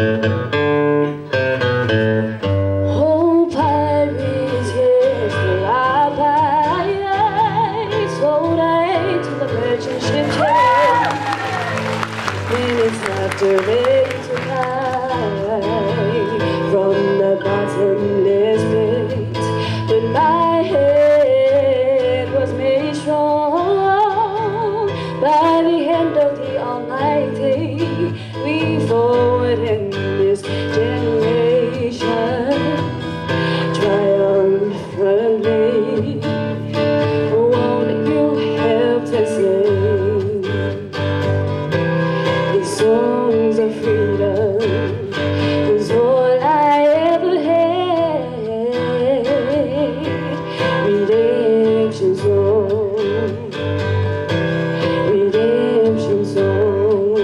Oh, pirates, yes, they are pirates. Sold out to the merchant ship, yeah. When it's not too late to hide from the bottomless pit. But my head was made strong by the hand of the Almighty. We forward in this generation triumphantly. Won't you help to sing these songs of freedom? Was all I ever had. Redemption song, redemption song.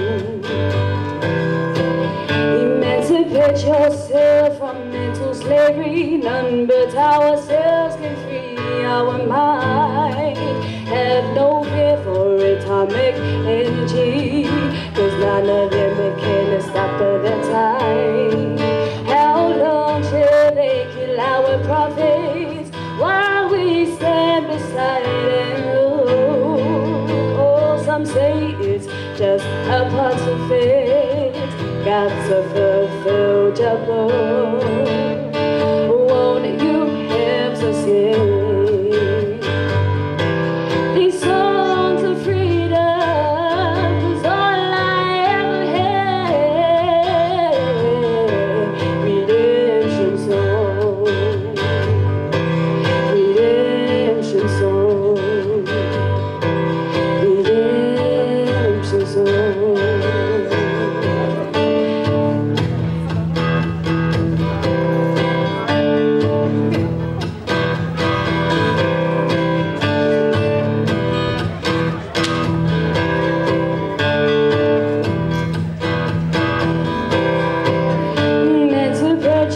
Emancipate yourself from mental slavery. None but ourselves can free our mind. Have no fear for atomic energy, 'cause none of them can stop at the time. How long shall they kill our prophets while we stand beside them? Oh, some say it's just a part of it. Got to fulfill your role. Won't you help to sing these songs of freedom? 'Cause all I ever had. Redemption song, redemption song, redemption song.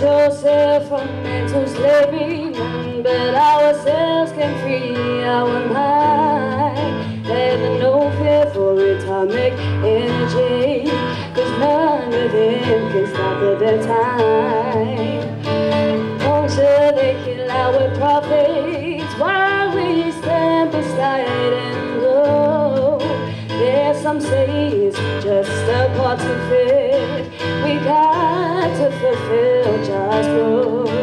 Yourself from mental slavery. None but ourselves can free our mind. Have no fear for atomic energy, 'cause none of them can stop at the time. Long shall they kill our prophets while we stand beside and go. There's some say it's just a part of it. We got to fulfill just rule.